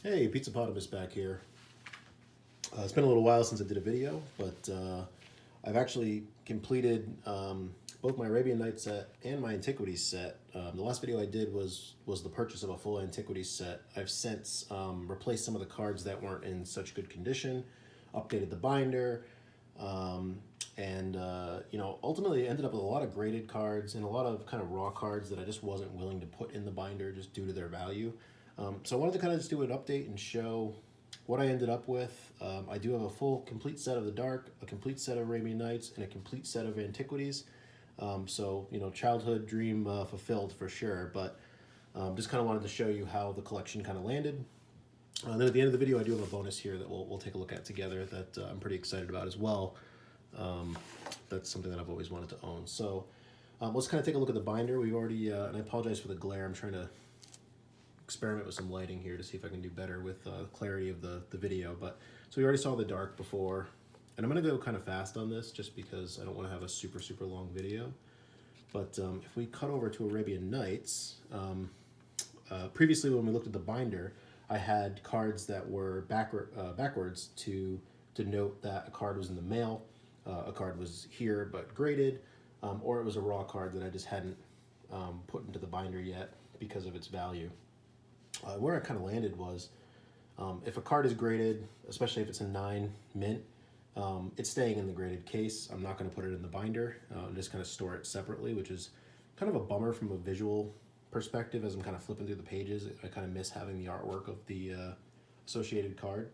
Hey, Pizza Potamus back here. It's been a little while since I did a video, but I've actually completed both my Arabian Nights set and my Antiquities set. The last video I did was the purchase of a full Antiquities set. I've since replaced some of the cards that weren't in such good condition, updated the binder, and ultimately ended up with a lot of graded cards and a lot of kind of raw cards that I just wasn't willing to put in the binder just due to their value. So I wanted to kind of just do an update and show what I ended up with. I do have a full complete set of the Dark, a complete set of Arabian Nights, and a complete set of Antiquities. Childhood dream fulfilled for sure, but just kind of wanted to show you how the collection kind of landed. Then at the end of the video, I do have a bonus here that we'll take a look at together that I'm pretty excited about as well. That's something that I've always wanted to own. So let's kind of take a look at the binder. We've already, and I apologize for the glare, I'm trying to experiment with some lighting here to see if I can do better with the clarity of the video. But so we already saw the Dark before, and I'm going to go kind of fast on this just because I don't want to have a super long video. But if we cut over to Arabian Nights, previously when we looked at the binder, I had cards that were backwards to note that a card was in the mail, a card was here but graded, or it was a raw card that I just hadn't put into the binder yet because of its value. Where I kind of landed was, if a card is graded, especially if it's a 9 mint, it's staying in the graded case. I'm not going to put it in the binder. I'm just kind of store it separately, which is kind of a bummer from a visual perspective as I'm kind of flipping through the pages. I kind of miss having the artwork of the associated card.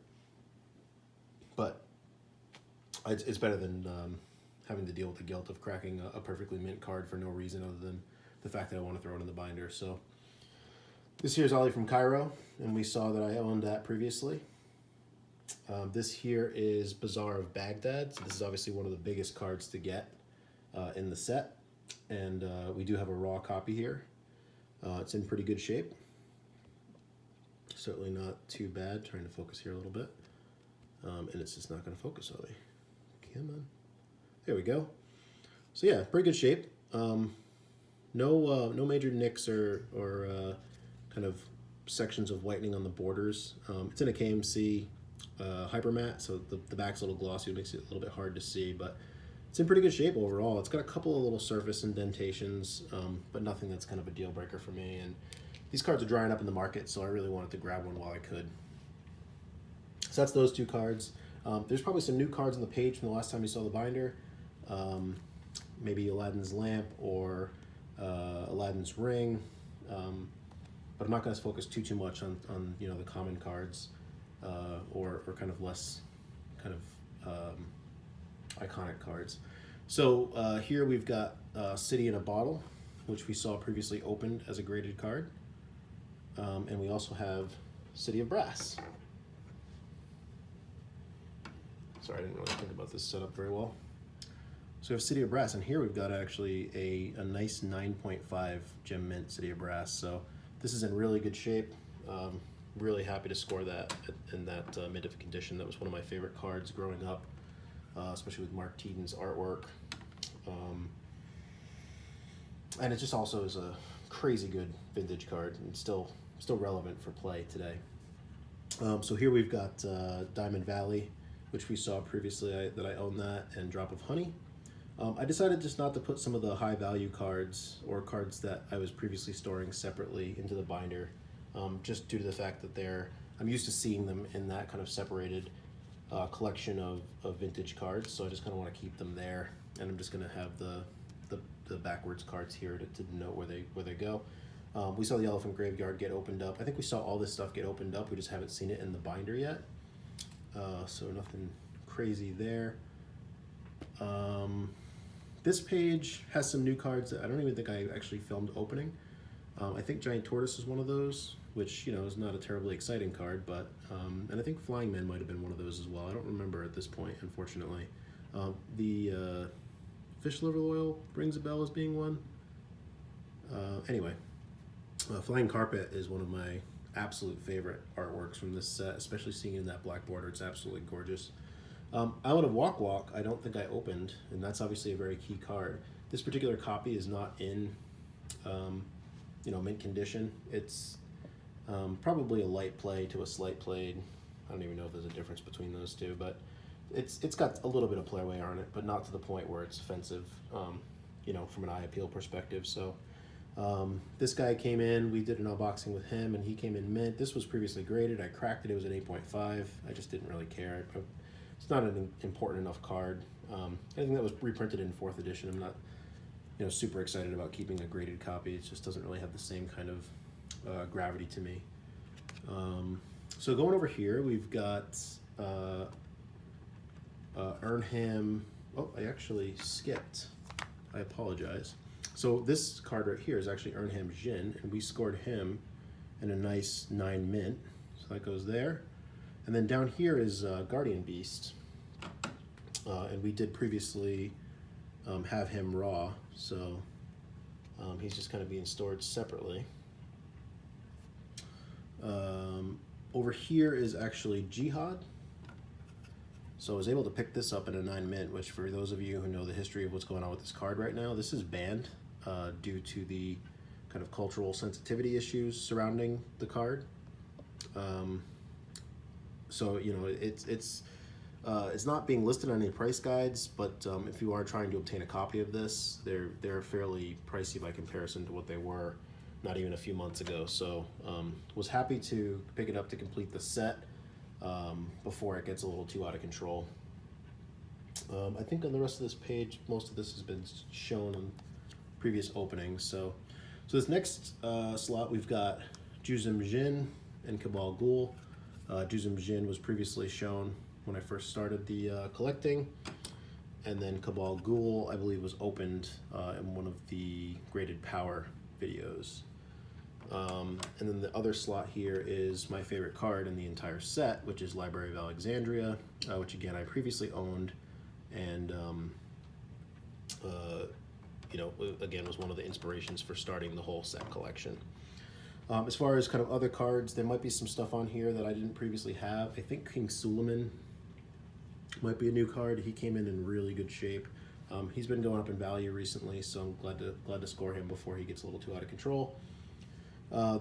But it's better than having to deal with the guilt of cracking a perfectly mint card for no reason other than the fact that I want to throw it in the binder. So this here is Ollie from Cairo, and we saw that I owned that previously. This here is Bazaar of Baghdad. So this is obviously one of the biggest cards to get in the set, and we do have a raw copy here. It's in pretty good shape. Certainly not too bad. Trying to focus here a little bit, and it's just not going to focus, Ollie. Come on. There we go. So yeah, pretty good shape. No major nicks or kind of sections of whitening on the borders. It's in a KMC hypermatte, so the back's a little glossy, it makes it a little bit hard to see, but it's in pretty good shape overall. It's got a couple of little surface indentations, but nothing that's kind of a deal breaker for me. And these cards are drying up in the market, so I really wanted to grab one while I could. So that's those two cards. There's probably some new cards on the page from the last time you saw the binder. Maybe Aladdin's Lamp or Aladdin's Ring. But I'm not going to focus too much on the common cards or kind of less kind of iconic cards. So here we've got City in a Bottle, which we saw previously opened as a graded card, and we also have City of Brass. Sorry, I didn't really think about this setup very well. So we have City of Brass, and here we've got actually a nice 9.5 gem mint City of Brass. So this is in really good shape. Really happy to score that in that mint of condition. That was one of my favorite cards growing up, especially with Mark Teeden's artwork. And it just also is a crazy good vintage card and still relevant for play today. So here we've got Diamond Valley, which we saw previously that I own that, and Drop of Honey. I decided just not to put some of the high value cards or cards that I was previously storing separately into the binder, just due to the fact that I'm used to seeing them in that kind of separated collection of vintage cards. So I just kind of want to keep them there, and I'm just going to have the backwards cards here to denote where they go. We saw the Elephant Graveyard get opened up. I think we saw all this stuff get opened up. We just haven't seen it in the binder yet. So nothing crazy there. This page has some new cards that I don't even think I actually filmed opening. I think Giant Tortoise is one of those, which is not a terribly exciting card, but and I think Flying Man might have been one of those as well. I don't remember at this point, unfortunately. The Fish Liver Oil rings a bell as being one. Anyway, Flying Carpet is one of my absolute favorite artworks from this set, especially seeing it in that black border. It's absolutely gorgeous. Island of Walk Walk, I don't think I opened, and that's obviously a very key card. This particular copy is not in mint condition. It's Probably a light play to a slight played. I don't even know if there's a difference between those two, but it's got a little bit of playaway on it, but not to the point where it's offensive, from an eye appeal perspective. So this guy came in, we did an unboxing with him, and he came in mint. This was previously graded. I cracked it. It was an 8.5. I just didn't really care. It's not an important enough card. Anything that was reprinted in 4th edition, I'm not super excited about keeping a graded copy. It just doesn't really have the same kind of gravity to me. So going over here, we've got Earnham. Oh, I actually skipped. I apologize. So this card right here is actually Earnham Jin, and we scored him in a nice 9 mint. So that goes there. And then down here is Guardian Beast. And we did previously have him raw, so he's just kind of being stored separately. Over here is actually Jihad. So I was able to pick this up in a 9 mint, which for those of you who know the history of what's going on with this card right now, this is banned due to the kind of cultural sensitivity issues surrounding the card. So it's not being listed on any price guides, but if you are trying to obtain a copy of this, they're fairly pricey by comparison to what they were not even a few months ago. So was happy to pick it up to complete the set before it gets a little too out of control. I think on the rest of this page, most of this has been shown on previous openings. So this next slot, we've got Juzim Jin and Cabal Ghul. Juzim Jin was previously shown when I first started the collecting, and then Cabal Ghul, I believe, was opened in one of the graded power videos. And then the other slot here is my favorite card in the entire set, which is Library of Alexandria, which again I previously owned, and again was one of the inspirations for starting the whole set collection. As far as kind of other cards, there might be some stuff on here that I didn't previously have. I think King Suleiman might be a new card. He came in really good shape. He's been going up in value recently, so I'm glad to score him before he gets a little too out of control.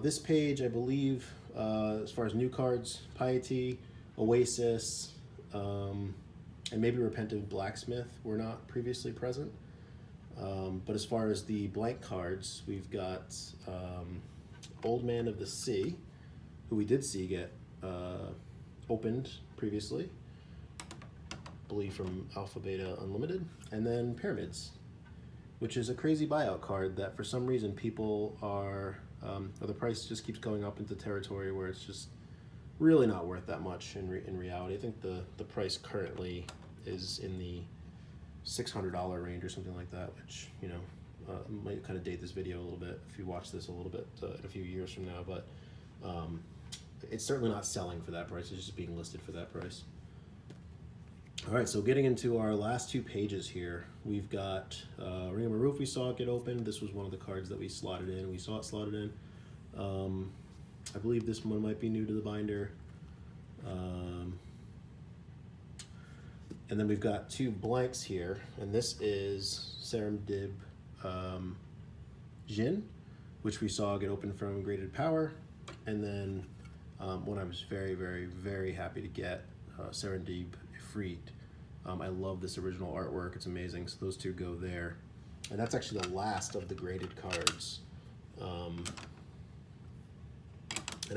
This page, I believe, as far as new cards, Piety, Oasis, and maybe Repentant Blacksmith were not previously present. But as far as the blank cards, we've got Old Man of the Sea, who we did see get opened previously, I believe from Alpha Beta Unlimited, and then Pyramids, which is a crazy buyout card that for some reason people are, or the price just keeps going up into territory where it's just really not worth that much in reality. I think the price currently is in the $600 range or something like that, which might kind of date this video a little bit if you watch this a little bit in a few years from now, but it's certainly not selling for that price. It's just being listed for that price. All right, so getting into our last 2 pages here, we've got Ring of Maroof. We saw it get opened. This was one of the cards that we slotted in. We saw it slotted in. I believe this one might be new to the binder. And then we've got 2 blanks here, and this is Serendib Jin, which we saw get opened from Graded Power, and then one I was very, very, very happy to get, Serendib Ifrit. I love this original artwork. It's amazing. So those 2 go there, and that's actually the last of the graded cards. And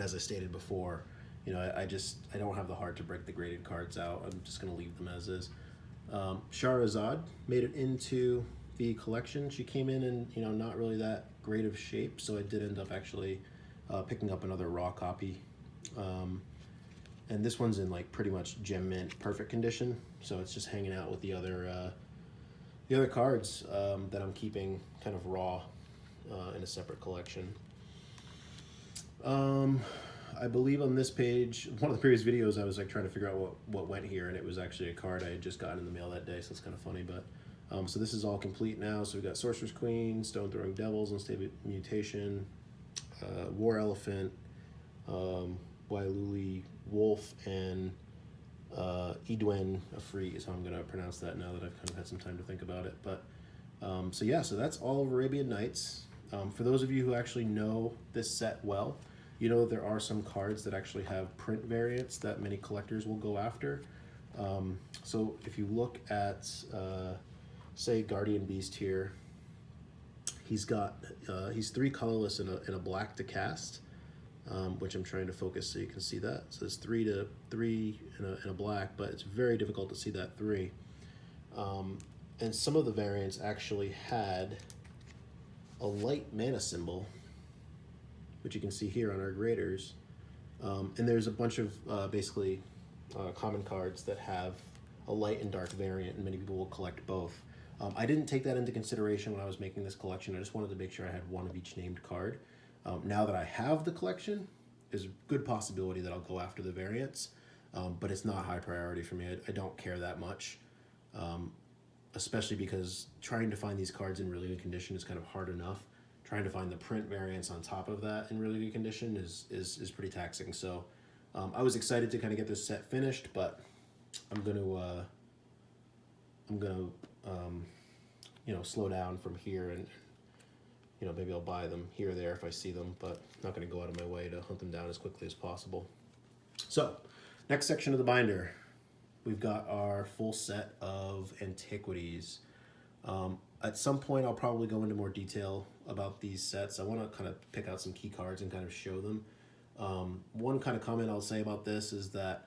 as I stated before, I don't have the heart to break the graded cards out. I'm just going to leave them as is. Shahrazad made it into the collection. She came in not really that great of shape, so I did end up actually picking up another raw copy. And this one's in like pretty much gem mint perfect condition, so it's just hanging out with the other cards that I'm keeping kind of raw in a separate collection. I believe on this page, one of the previous videos, I was like trying to figure out what went here, and it was actually a card I had just gotten in the mail that day, so it's kind of funny. But so this is all complete now. So we've got Sorcerer's Queen, Stone Throwing Devils, Unstable Mutation, War Elephant, Wailuli Wolf, and Edwin Afri is how I'm going to pronounce that now that I've kind of had some time to think about it. But so that's all of Arabian Nights. For those of you who actually know this set well, you know there are some cards that actually have print variants that many collectors will go after. So if you look at, say, Guardian Beast here, he's 3 colorless and a black to cast, which I'm trying to focus so you can see that. So it's 3 to 3 and a black, but it's very difficult to see that 3. And some of the variants actually had a light mana symbol, which you can see here on our graders. And there's a bunch of basically common cards that have a light and dark variant, and many people will collect both. I didn't take that into consideration when I was making this collection. I just wanted to make sure I had one of each named card. Now that I have the collection, there's a good possibility that I'll go after the variants, but it's not high priority for me. I don't care that much, especially because trying to find these cards in really good condition is kind of hard enough. Trying to find the print variants on top of that in really good condition is pretty taxing. So I was excited to kind of get this set finished, but I'm gonna you know, slow down from here, and you know, maybe I'll buy them here or there if I see them, but not gonna go out of my way to hunt them down as quickly as possible. So next section of the binder, we've got our full set of Antiquities. At some point I'll probably go into more detail about these sets. I want to kind of pick out some key cards and kind of show them. One kind of comment I'll say about this is that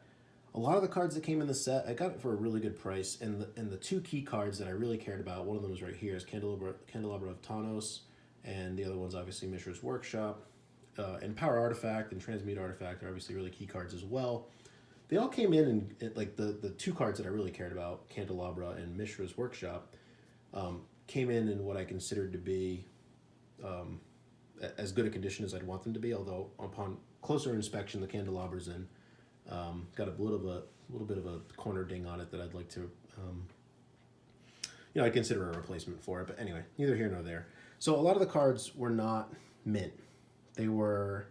a lot of the cards that came in the set, I got it for a really good price, and the 2 key cards that I really cared about, one of them is right here, is Candelabra of Tanos, and the other one's obviously Mishra's Workshop. And Power Artifact and Transmute Artifact are obviously really key cards as well. They all came in, and like the 2 cards that I really cared about, Candelabra and Mishra's Workshop, came in what I considered to be as good a condition as I'd want them to be, although upon closer inspection, the Candelabra's in. Got a little bit of a corner ding on it that I'd like to, you know, I'd consider a replacement for it. But anyway, neither here nor there. So a lot of the cards were not mint. They were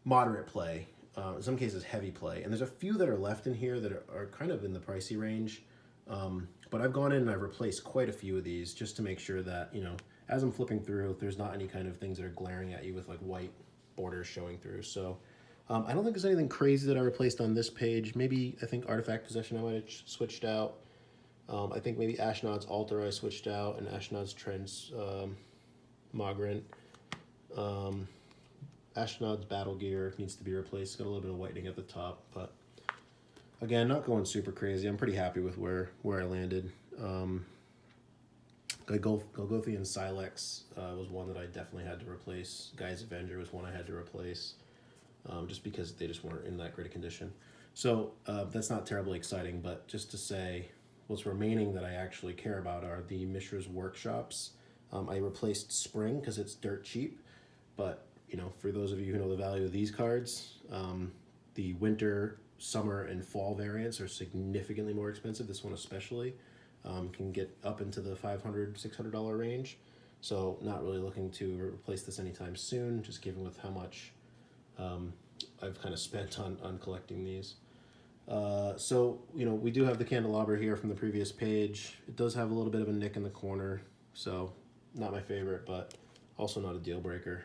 moderate play, in some cases heavy play. And there's a few that are left in here that are kind of in the pricey range. But I've gone in and I've replaced quite a few of these just to make sure that, you know, as I'm flipping through, there's not any kind of things that are glaring at you with like white borders showing through. So I don't think there's anything crazy that I replaced on this page. Maybe I think Artifact Possession I might have switched out. I think maybe Ashnod's Altar I switched out, and Ashnod's Transmogrant. Ashnod's Battle Gear needs to be replaced. Got a little bit of whitening at the top, but again, not going super crazy. I'm pretty happy with where I landed. Golgothian Silex was one that I definitely had to replace. Guy's Avenger was one I had to replace, just because they just weren't in that great a condition. So that's not terribly exciting, but just to say what's remaining that I actually care about are the Mishra's Workshops. I replaced Spring because it's dirt cheap, but you know, for those of you who know the value of these cards, the Winter, Summer, and Fall variants are significantly more expensive. This one especially can get up into the $500, $600 range. So not really looking to replace this anytime soon, just given with how much I've kind of spent on collecting these. So, you know, we do have the candelabra here from the previous page. It does have a little bit of a nick in the corner, so not my favorite, but also not a deal breaker.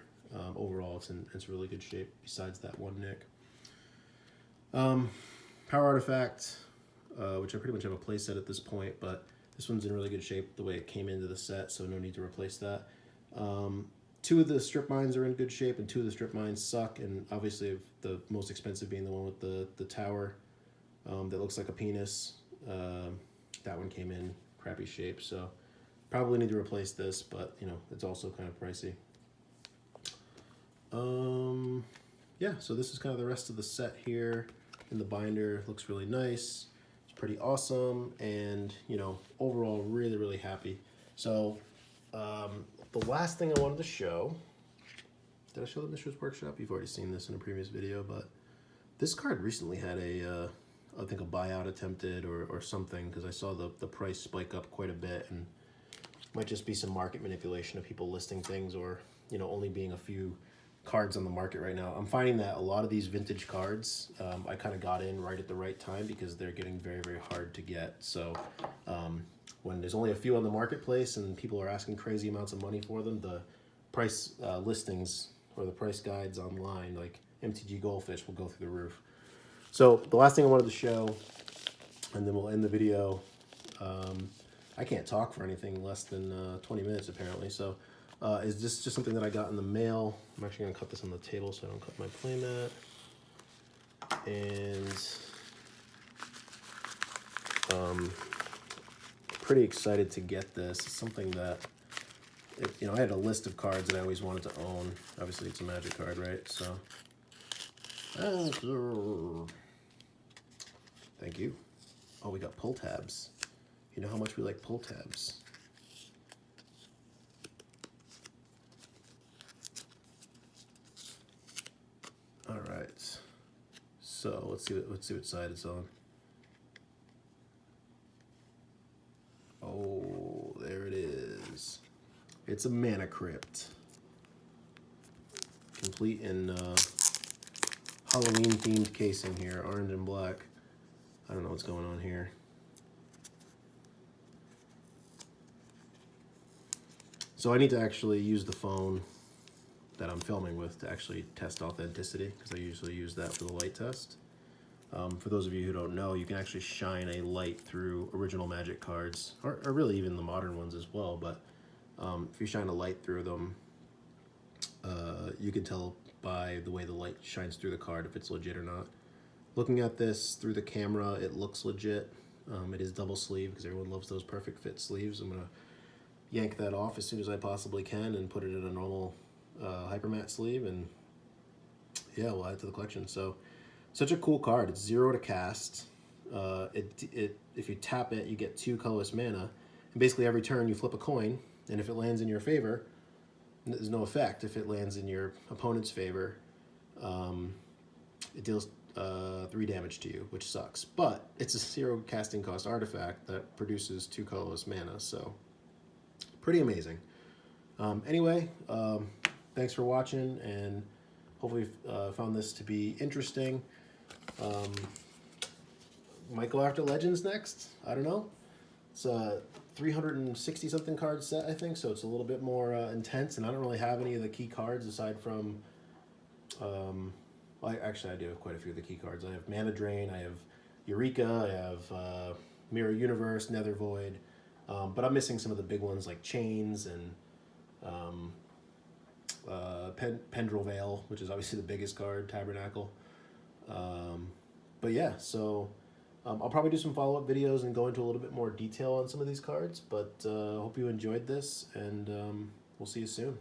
Overall, it's really good shape besides that one nick. Power Artifact, which I pretty much have a playset at this point, but this one's in really good shape the way it came into the set, so no need to replace that. 2 of the strip mines are in good shape, and 2 of the strip mines suck, and obviously the most expensive being the one with the tower that looks like a penis. That one came in crappy shape, so probably need to replace this, but you know, it's also kind of pricey. Yeah, so this is kind of the rest of the set here in the binder. Looks really nice. It's pretty awesome, and you know, overall really, really happy. So the last thing I wanted to show, did I show the Mishra's Workshop? You've already seen this in a previous video, but this card recently had I think a buyout attempted or something, because I saw the price spike up quite a bit, and might just be some market manipulation of people listing things, or you know, only being a few cards on the market right now. I'm finding that a lot of these vintage cards, I kind of got in right at the right time because they're getting very, very hard to get. So when there's only a few on the marketplace and people are asking crazy amounts of money for them, the price listings or the price guides online like MTG Goldfish will go through the roof. So the last thing I wanted to show, and then we'll end the video. I can't talk for anything less than 20 minutes apparently. So is this just something that I got in the mail? I'm actually gonna cut this on the table so I don't cut my playmat. And pretty excited to get this. It's something that, you know, I had a list of cards that I always wanted to own. Obviously it's a Magic card, right? So thank you. Oh, we got pull tabs. You know how much we like pull tabs. All right. So let's see what side it's on. Oh, there it is. It's a Mana Crypt. Complete in Halloween themed casing here, orange and black. I don't know what's going on here. So I need to actually use the phone that I'm filming with to actually test authenticity, because I usually use that for the light test. For those of you who don't know, you can actually shine a light through original Magic cards, or really even the modern ones as well, but if you shine a light through them, you can tell by the way the light shines through the card if it's legit or not. Looking at this through the camera, it looks legit. It is double sleeve because everyone loves those perfect fit sleeves. I'm gonna yank that off as soon as I possibly can and put it in a normal hypermat sleeve, and yeah, we'll add it to the collection. So such a cool card. It's 0 to cast. If you tap it, you get 2 colorless mana, and basically every turn you flip a coin, and if it lands in your favor, there's no effect. If it lands in your opponent's favor, it deals 3 damage to you, which sucks. But it's a 0 casting cost artifact that produces 2 colorless mana, so pretty amazing. Anyway, thanks for watching, and hopefully found this to be interesting. Might go after Legends next. I don't know. It's a 360 something card set, I think, so it's a little bit more intense, and I don't really have any of the key cards aside from actually I do have quite a few of the key cards. I have Mana Drain, I have Eureka, I have Mirror Universe, Nether Void, but I'm missing some of the big ones like Chains and Pendril Veil, which is obviously the biggest card, Tabernacle. But yeah, so I'll probably do some follow-up videos and go into a little bit more detail on some of these cards, but hope you enjoyed this, and we'll see you soon.